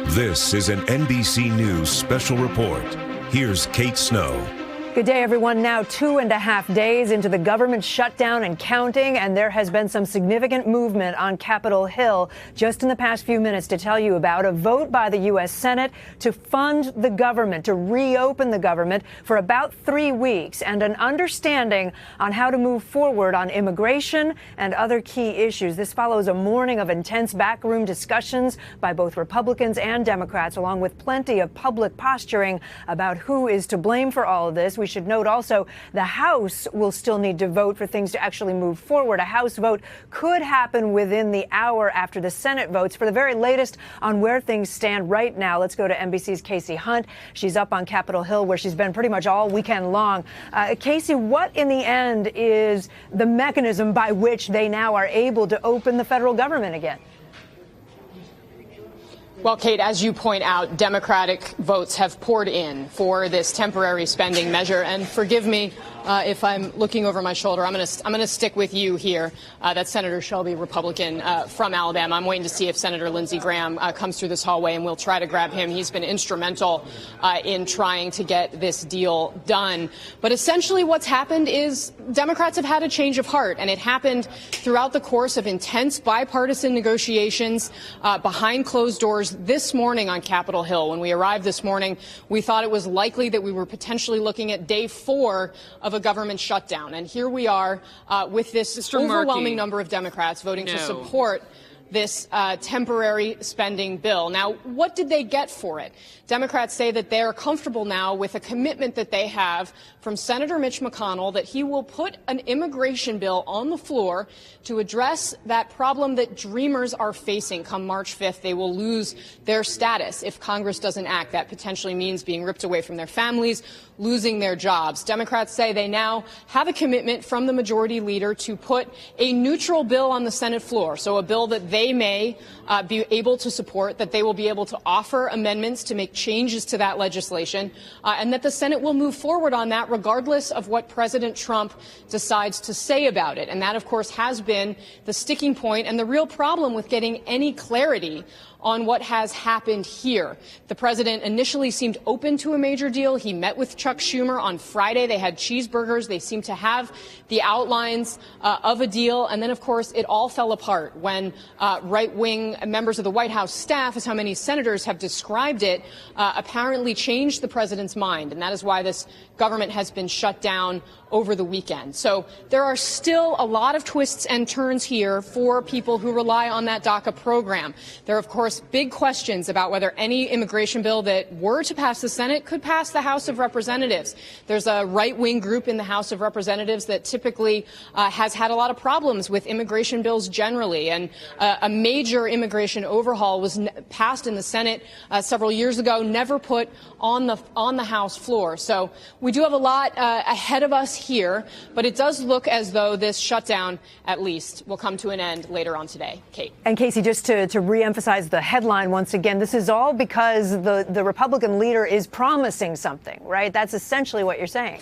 This is an NBC News Special Report. Here's Kate Snow. Good day, everyone. Now 2.5 days into the government shutdown and counting, and there has been some significant movement on Capitol Hill just in the past few minutes to tell you about a vote by the U.S. Senate to fund the government, to reopen the government for about 3 weeks, and an understanding on how to move forward on immigration and other key issues. This follows a morning of intense backroom discussions by both Republicans and Democrats, along with plenty of public posturing about who is to blame for all of this. We should note also the House will still need to vote for things to actually move forward. A House vote could happen within the hour after the Senate votes. For the very latest on where things stand right now, let's go to NBC's Kasie Hunt. She's up on Capitol Hill, where she's been pretty much all weekend long. Kasie, what in the end is the mechanism by which they now are able to open the federal government again? Well, Kate, as you point out, Democratic votes have poured in for this temporary spending measure. And forgive me if I'm looking over my shoulder. I'm going to stick with you here. That's Senator Shelby, Republican from Alabama. I'm waiting to see if Senator Lindsey Graham comes through this hallway, and we'll try to grab him. He's been instrumental in trying to get this deal done. But essentially what's happened is Democrats have had a change of heart, and it happened throughout the course of intense bipartisan negotiations behind closed doors this morning on Capitol Hill. When we arrived this morning, we thought it was likely that we were potentially looking at day 4 of a government shutdown. And here we are with this overwhelming number of Democrats voting to support this temporary spending bill. Now, what did they get for it? Democrats say that they're comfortable now with a commitment that they have from Senator Mitch McConnell that he will put an immigration bill on the floor to address that problem that Dreamers are facing come March 5th. They will lose their status if Congress doesn't act. That potentially means being ripped away from their families, losing their jobs. Democrats say they now have a commitment from the majority leader to put a neutral bill on the Senate floor, so a bill that they may be able to support, that they will be able to offer amendments to make changes to that legislation, and that the Senate will move forward on that regardless of what President Trump decides to say about it. And that, of course, has been the sticking point and the real problem with getting any clarity on what has happened here. The president initially seemed open to a major deal. He met with Chuck Schumer on Friday. They had cheeseburgers. They seemed to have the outlines of a deal. And then, of course, it all fell apart when right-wing members of the White House staff, as how many senators have described it, apparently changed the president's mind. And that is why this government has been shut down over the weekend. So there are still a lot of twists and turns here for people who rely on that DACA program. There are, of course, big questions about whether any immigration bill that were to pass the Senate could pass the House of Representatives. There's a right-wing group in the House of Representatives that typically has had a lot of problems with immigration bills generally. And a major immigration overhaul was passed in the Senate several years ago, never put on the House floor. So we do have a lot ahead of us here, but it does look as though this shutdown, at least, will come to an end later on today. Kate. And Kasie, just to reemphasize the headline once again, this is all because the Republican leader is promising something, right? That's essentially what you're saying.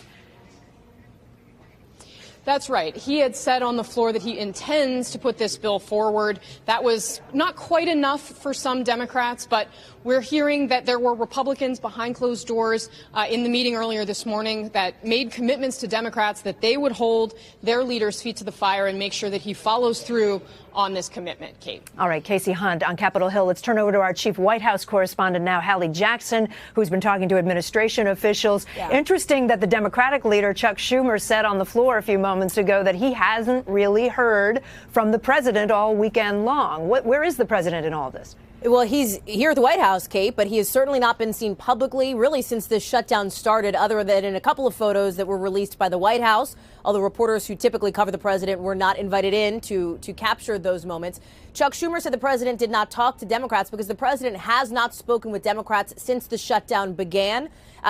That's right. He had said on the floor that he intends to put this bill forward. That was not quite enough for some Democrats, but we're hearing that there were Republicans behind closed doors in the meeting earlier this morning that made commitments to Democrats that they would hold their leader's feet to the fire and make sure that he follows through on this commitment. Kate. All right, Kasie Hunt on Capitol Hill. Let's turn over to our chief White House correspondent now, Hallie Jackson, who's been talking to administration officials. Yeah. Interesting that the Democratic leader, Chuck Schumer, said on the floor a few moments ago that he hasn't really heard from the president all weekend long. Where is the president in all this? Well, he's here at the White House, Kate, but he has certainly not been seen publicly, really, since this shutdown started, other than in a couple of photos that were released by the White House. All the reporters who typically cover the president were not invited in to capture those moments. Chuck Schumer said the president did not talk to Democrats because the president has not spoken with Democrats since the shutdown began.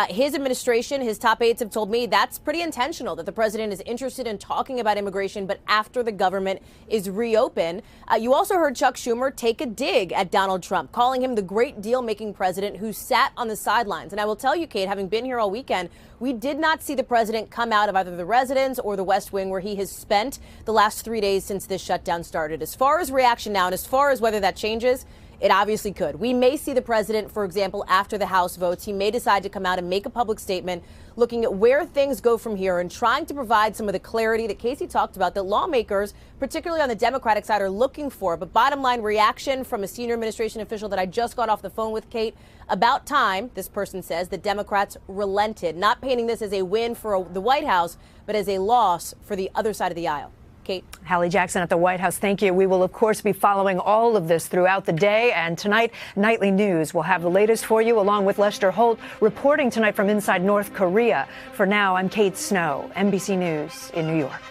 His administration, his top aides have told me that's pretty intentional, that the president is interested in talking about immigration, but after the government is reopened. You also heard Chuck Schumer take a dig at Donald Donald Trump, calling him the great deal-making president who sat on the sidelines. And I will tell you, Kate, having been here all weekend, we did not see the president come out of either the residence or the West Wing where he has spent the last 3 days since this shutdown started. As far as reaction now, and as far as whether that changes, it obviously could. We may see the president, for example, after the House votes, he may decide to come out and make a public statement looking at where things go from here and trying to provide some of the clarity that Kasie talked about that lawmakers, particularly on the Democratic side, are looking for. But bottom line reaction from a senior administration official that I just got off the phone with, Kate, about time, this person says, the Democrats relented, not painting this as a win for the White House, but as a loss for the other side of the aisle. Kate. Hallie Jackson at the White House. Thank you. We will, of course, be following all of this throughout the day. And tonight, Nightly News will have the latest for you, along with Lester Holt, reporting tonight from inside North Korea. For now, I'm Kate Snow, NBC News in New York.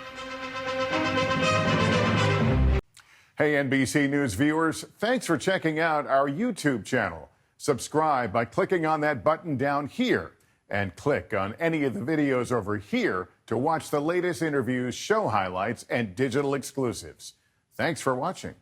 Hey, NBC News viewers, thanks for checking out our YouTube channel. Subscribe by clicking on that button down here and click on any of the videos over here to watch the latest interviews, show highlights, and digital exclusives. Thanks for watching.